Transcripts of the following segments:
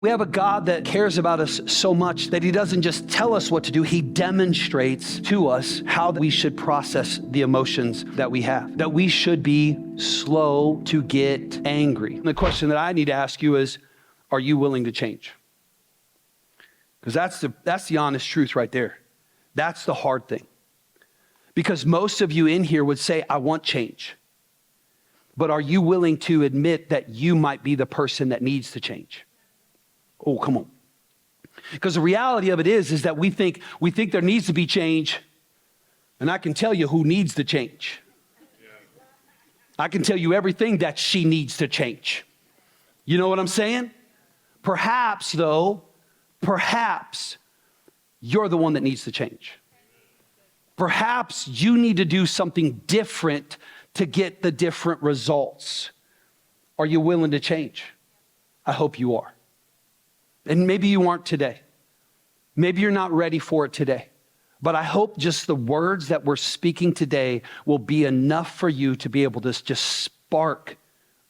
We have a God that cares about us so much that he doesn't just tell us what to do, he demonstrates to us how we should process the emotions that we have, that we should be slow to get angry. And the question that I need to ask you is, are you willing to change? Because that's the honest truth right there. That's the hard thing. Because most of you in here would say, I want change. But are you willing to admit that you might be the person that needs to change? Oh, come on. Because the reality of it is that we think there needs to be change, and I can tell you who needs to change. I can tell you everything that she needs to change. You know what I'm saying? Perhaps, though, you're the one that needs to change. Perhaps you need to do something different to get the different results. Are you willing to change? I hope you are. And maybe you aren't today. Maybe you're not ready for it today. But I hope just the words that we're speaking today will be enough for you to be able to just spark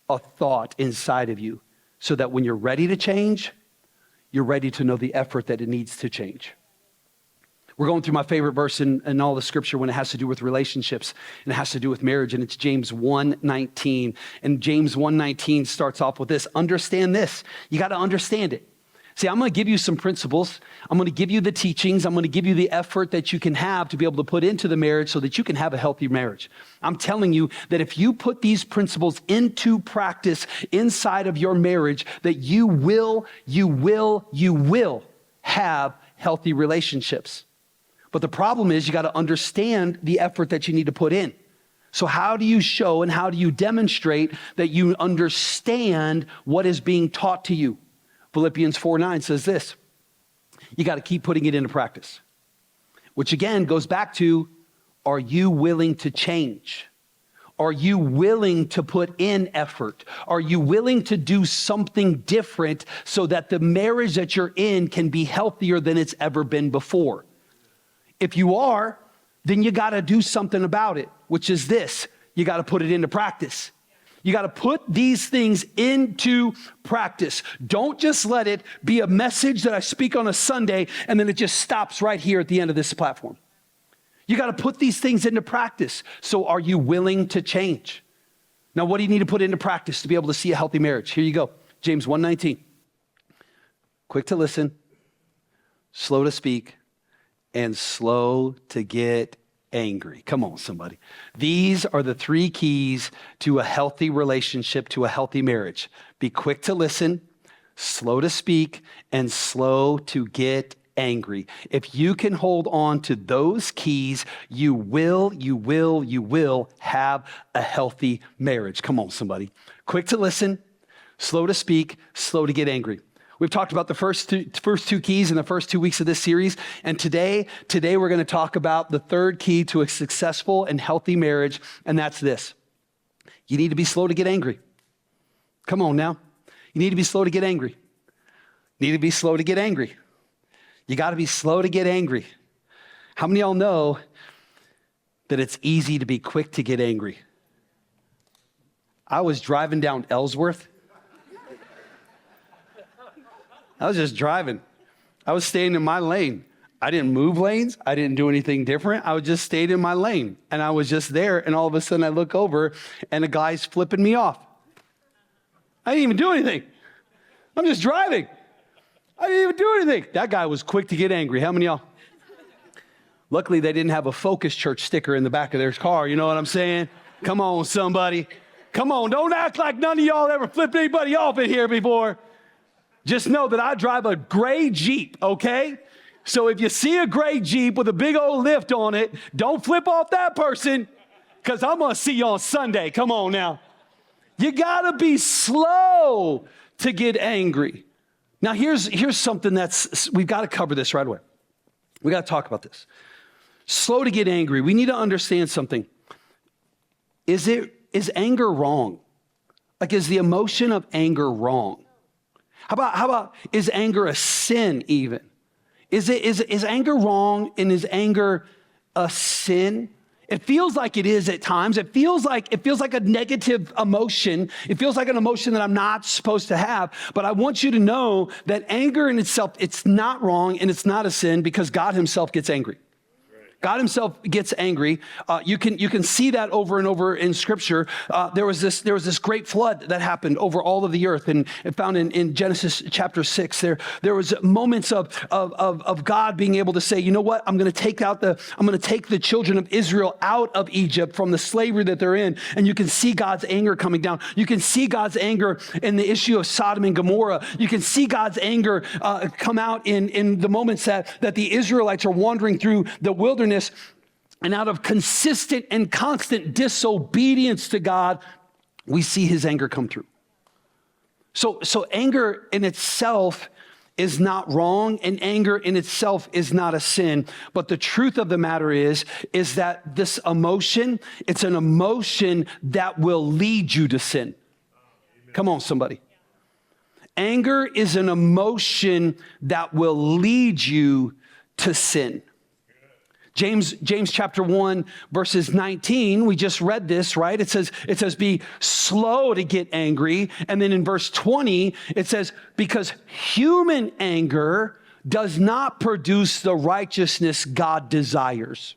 a thought inside of you so that when you're ready to change, you're ready to know the effort that it needs to change. We're going through my favorite verse in all the scripture when it has to do with relationships and it has to do with marriage, and it's James 1:19. And James 1:19 starts off with this: understand this. You got to understand it. See, I'm going to give you some principles. I'm going to give you the teachings. I'm going to give you the effort that you can have to be able to put into the marriage so that you can have a healthy marriage. I'm telling you that if you put these principles into practice inside of your marriage, that you will have healthy relationships. But the problem is you got to understand the effort that you need to put in. So how do you show and how do you demonstrate that you understand what is being taught to you? Philippians 4:9 says this: you got to keep putting it into practice. Which again goes back to, are you willing to change? Are you willing to put in effort? Are you willing to do something different so that the marriage that you're in can be healthier than it's ever been before? If you are, then you got to do something about it, which is this: you got to put it into practice. You got to put these things into practice. Don't just let it be a message that I speak on a Sunday and then it just stops right here at the end of this platform. You got to put these things into practice. So are you willing to change? Now, what do you need to put into practice to be able to see a healthy marriage? Here you go. James 1:19. Quick to listen, slow to speak, and slow to get angry. Come on, somebody. These are the three keys to a healthy relationship, to a healthy marriage. Be quick to listen, slow to speak, and slow to get angry. If you can hold on to those keys, you will have a healthy marriage. Come on, somebody. Quick to listen, slow to speak, slow to get angry. We've talked about the first two keys in the first 2 weeks of this series. And today we're going to talk about the third key to a successful and healthy marriage. And that's this: you need to be slow to get angry. Come on now. You need to be slow to get angry. You need to be slow to get angry. You got to be slow to get angry. How many of y'all know that it's easy to be quick to get angry? I was driving down Ellsworth. I was just driving. I was staying in my lane. I didn't move lanes. I didn't do anything different. I was just stayed in my lane. And I was just there. And all of a sudden I look over and a guy's flipping me off. I didn't even do anything. I'm just driving. I didn't even do anything. That guy was quick to get angry. How many of y'all? Luckily, they didn't have a Focus Church sticker in the back of their car. You know what I'm saying? Come on, somebody. Come on. Don't act like none of y'all ever flipped anybody off in here before. Just know that I drive a gray Jeep, okay? So if you see a gray Jeep with a big old lift on it, don't flip off that person, because I'm going to see you on Sunday. Come on now. You got to be slow to get angry. Now, here's something we've got to cover this right away. We got to talk about this. Slow to get angry. We need to understand something. Is anger wrong? Like, is the emotion of anger wrong? How about is anger a sin even? Is anger wrong, and is anger a sin? It feels like it is at times. It feels like a negative emotion. It feels like an emotion that I'm not supposed to have. But I want you to know that anger in itself, it's not wrong and it's not a sin because God himself gets angry. God himself gets angry. You can see that over and over in Scripture. There was this great flood that happened over all of the earth, and it found in Genesis chapter 6. There was moments of God being able to say, you know what? I'm going to take the children of Israel out of Egypt from the slavery that they're in, and you can see God's anger coming down. You can see God's anger in the issue of Sodom and Gomorrah. You can see God's anger come out in the moments that the Israelites are wandering through the wilderness. And out of consistent and constant disobedience to God, we see his anger come through. So anger in itself is not wrong, and anger in itself is not a sin. But the truth of the matter is that this emotion, it's an emotion that will lead you to sin. Come on, somebody. Anger is an emotion that will lead you to sin. James chapter 1, verses 19, we just read this, right? It says, be slow to get angry. And then in verse 20, it says, because human anger does not produce the righteousness God desires.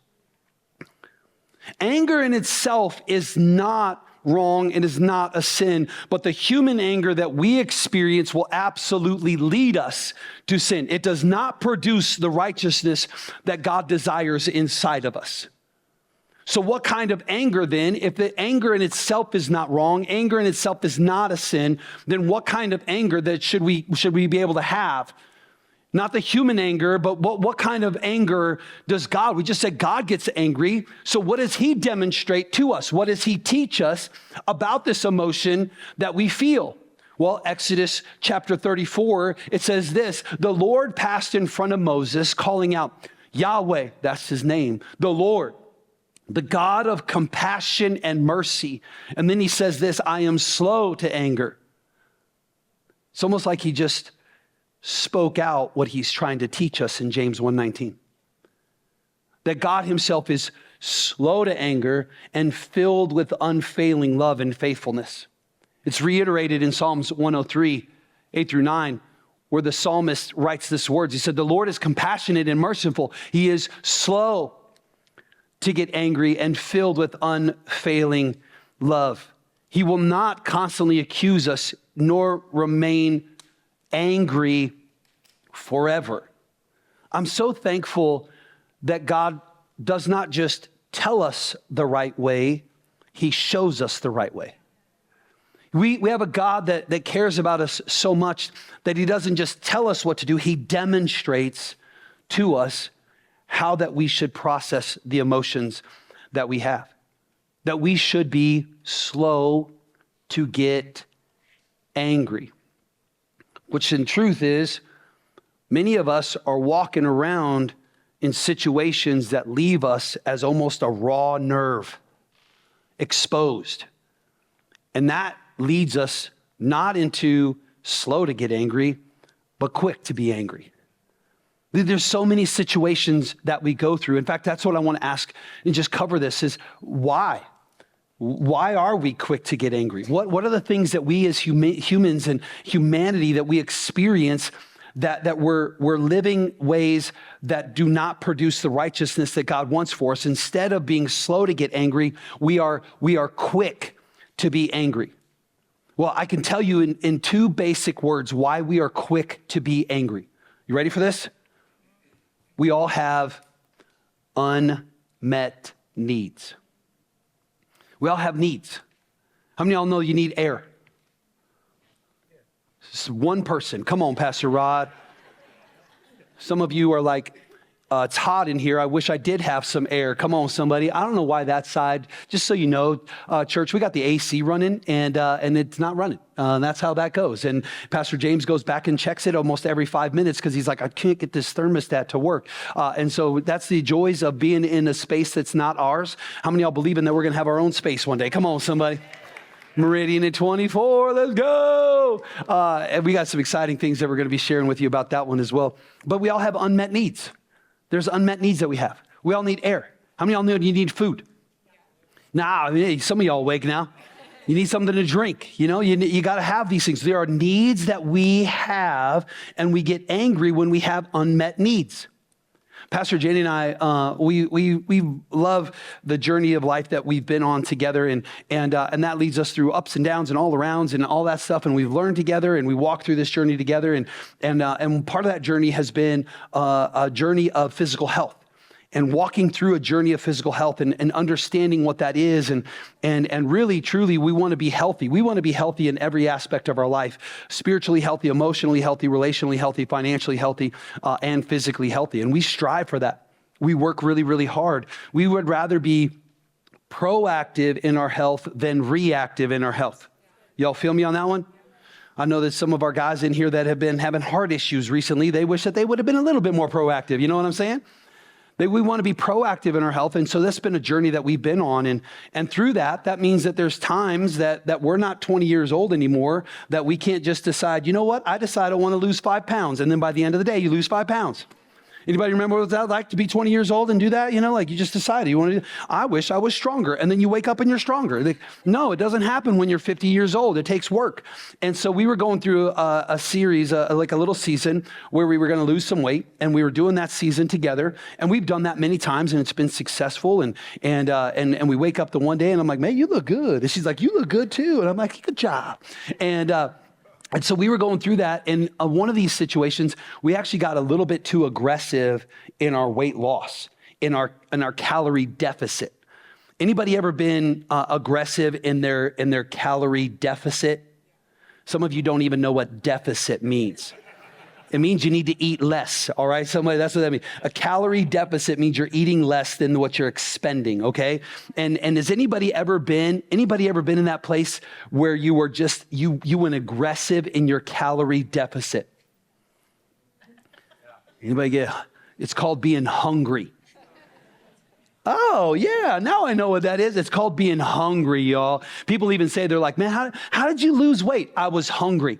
Anger in itself is not wrong and is not a sin, but the human anger that we experience will absolutely lead us to sin. It does not produce the righteousness that God desires inside of us. So what kind of anger then, if the anger in itself is not wrong, anger in itself is not a sin, then what kind of anger that should we be able to have? Not the human anger, but what kind of anger does God? We just said God gets angry. So what does he demonstrate to us? What does he teach us about this emotion that we feel? Well, Exodus chapter 34, it says this, the Lord passed in front of Moses, calling out, Yahweh, that's his name, the Lord, the God of compassion and mercy. And then he says this, I am slow to anger. It's almost like he just spoke out what he's trying to teach us in James 1:19. That God himself is slow to anger and filled with unfailing love and faithfulness. It's reiterated in Psalms 103, 8 through 9, where the psalmist writes this words. He said, the Lord is compassionate and merciful. He is slow to get angry and filled with unfailing love. He will not constantly accuse us nor remain angry forever. I'm so thankful that God does not just tell us the right way, he shows us the right way. We have a God that cares about us so much that he doesn't just tell us what to do, he demonstrates to us how that we should process the emotions that we have. That we should be slow to get angry. Which in truth is, many of us are walking around in situations that leave us as almost a raw nerve, exposed. And that leads us not into slow to get angry, but quick to be angry. There's so many situations that we go through. In fact, that's what I want to ask and just cover this is why? Why are we quick to get angry? What are the things that we as humans and humanity that we experience that we're living ways that do not produce the righteousness that God wants for us? Instead of being slow to get angry, we are quick to be angry. Well, I can tell you in two basic words why we are quick to be angry. You ready for this? We all have unmet needs. We all have needs. How many of y'all know you need air? Just one person. Come on, Pastor Rod. Some of you are like, it's hot in here. I wish I did have some air. Come on, somebody. I don't know why that side. Just so you know, church, we got the AC running and it's not running. That's how that goes. And Pastor James goes back and checks it almost every 5 minutes because he's like, I can't get this thermostat to work. And so that's the joys of being in a space that's not ours. How many of y'all believing that we're going to have our own space one day? Come on, somebody. Meridian at 24, let's go. And we got some exciting things that we're going to be sharing with you about that one as well. But we all have unmet needs. There's unmet needs that we have. We all need air. How many of y'all know you need food? Nah, I mean, some of y'all awake now. You need something to drink. You got to have these things. There are needs that we have, and we get angry when we have unmet needs. Pastor Jenny and I, we love the journey of life that we've been on together, and that leads us through ups and downs and all arounds and all that stuff. And we've learned together, and we walk through this journey together. And part of that journey has been a journey of physical health. And walking through a journey of physical health and understanding what that is. And really, truly, we want to be healthy. We want to be healthy in every aspect of our life. Spiritually healthy, emotionally healthy, relationally healthy, financially healthy, and physically healthy. And we strive for that. We work really, really hard. We would rather be proactive in our health than reactive in our health. Y'all feel me on that one? I know that some of our guys in here that have been having heart issues recently, they wish that they would have been a little bit more proactive. You know what I'm saying? We want to be proactive in our health. And so that's been a journey that we've been on. And through that means that there's times that we're not 20 years old anymore, that we can't just decide, you know what? I decide I want to lose 5 pounds. And then by the end of the day, you lose 5 pounds. Anybody remember what it was like to be 20 years old and do that? Like you just decided you want to do, I wish I was stronger. And then you wake up and you're stronger. No, it doesn't happen when you're 50 years old. It takes work. And so we were going through a series, like a little season where we were going to lose some weight, and we were doing that season together. And we've done that many times, and it's been successful. And we wake up the one day and I'm like, man, you look good. And she's like, you look good too. And I'm like, good job. And so we were going through that, and one of these situations, we actually got a little bit too aggressive in our weight loss, in our calorie deficit. Anybody ever been aggressive in their calorie deficit? Some of you don't even know what deficit means. It means you need to eat less, all right? That's what that means. A calorie deficit means you're eating less than what you're expending, okay? And has anybody ever been in that place where you were just, you went aggressive in your calorie deficit? Anybody it's called being hungry. Oh, yeah, now I know what that is. It's called being hungry, y'all. People even say, they're like, man, how did you lose weight? I was hungry.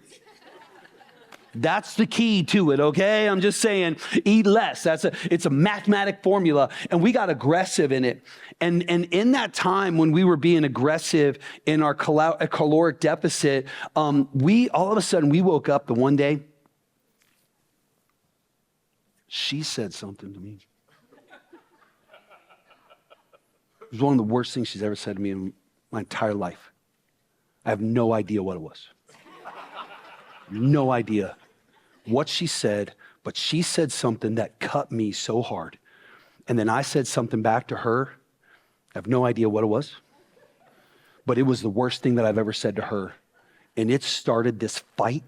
That's the key to it, okay? I'm just saying, eat less. It's a mathematic formula, and we got aggressive in it. And in that time when we were being aggressive in our caloric deficit, we all of a sudden we woke up the one day. She said something to me. It was one of the worst things she's ever said to me in my entire life. I have no idea what it was. No idea what she said, but she said something that cut me so hard. And then I said something back to her. I have no idea what it was, but it was the worst thing that I've ever said to her. And it started this fight.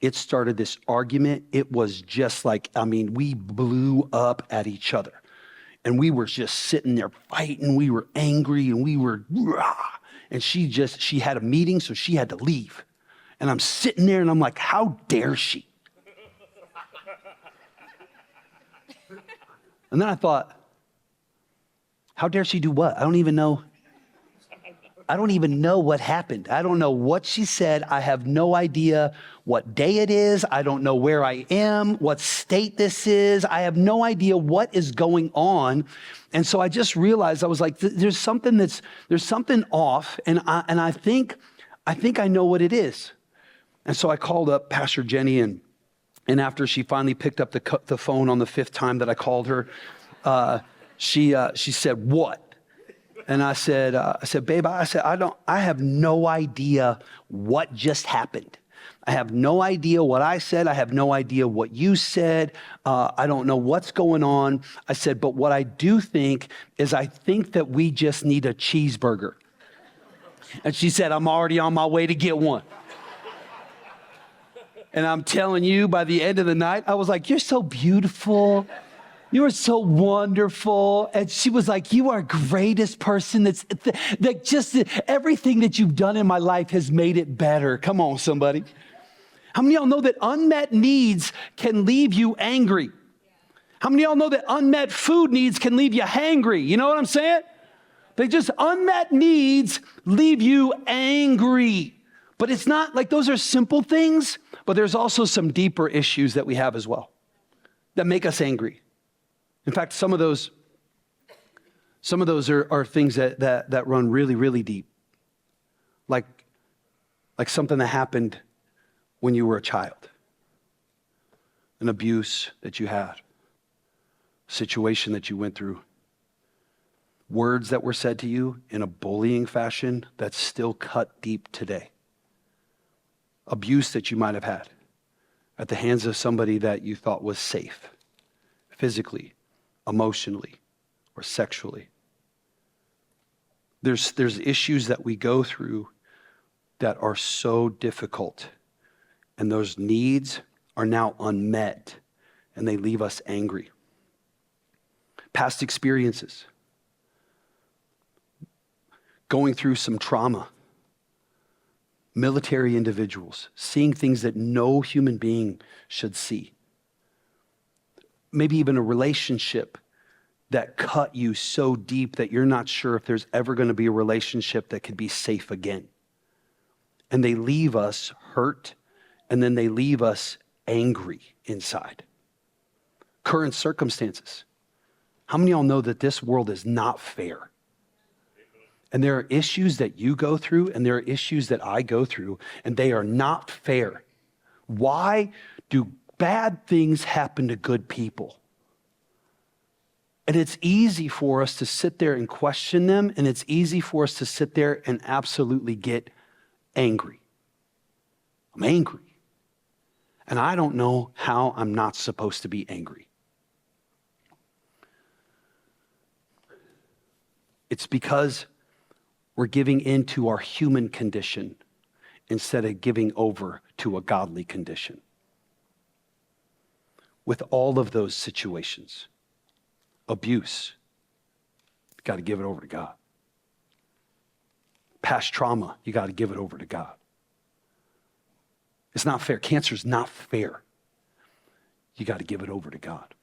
It started this argument. It was just like, we blew up at each other. And we were just sitting there fighting. We were angry, and we were, and she had a meeting, so she had to leave. And I'm sitting there and I'm like, how dare she? And then I thought, how dare she do what? I don't even know what happened. I don't know what she said. I have no idea what day it is. I don't know where I am, what state this is. I have no idea what is going on. And so I just realized, I was like, there's something off. And I think I know what it is. And so I called up Pastor Jenny, and after she finally picked up the phone on the 5th time that I called her, she said, "What?" And I said, "Babe, I have no idea what just happened. I have no idea what I said. I have no idea what you said. I don't know what's going on." I said, "But what I do think is I think that we just need a cheeseburger." And she said, "I'm already on my way to get one." And I'm telling you, by the end of the night, I was like, "You're so beautiful. You are so wonderful." And she was like, "You are the greatest person that just everything that you've done in my life has made it better." Come on, somebody. How many of y'all know that unmet needs can leave you angry? How many of y'all know that unmet food needs can leave you hangry? You know what I'm saying? Unmet needs leave you angry. But it's not like those are simple things, but there's also some deeper issues that we have as well that make us angry. In fact, some of those Some of those are things that run really, really deep. Like something that happened when you were a child. An abuse that you had. A situation that you went through. Words that were said to you in a bullying fashion that still cut deep today. Abuse that you might have had at the hands of somebody that you thought was safe, physically, emotionally, or sexually. There's issues that we go through that are so difficult, and those needs are now unmet, and they leave us angry. Past experiences. Going through some trauma, military individuals, seeing things that no human being should see. Maybe even a relationship that cut you so deep that you're not sure if there's ever going to be a relationship that could be safe again. And they leave us hurt, and then they leave us angry inside. Current circumstances. How many of y'all know that this world is not fair? And there are issues that you go through, and there are issues that I go through, and they are not fair. Why do bad things happen to good people? And it's easy for us to sit there and question them, and it's easy for us to sit there and absolutely get angry. I'm angry. And I don't know how I'm not supposed to be angry. It's because we're giving into our human condition instead of giving over to a godly condition. With all of those situations, abuse, got to give it over to God. Past trauma, you got to give it over to God. It's not fair. Cancer is not fair. You got to give it over to God.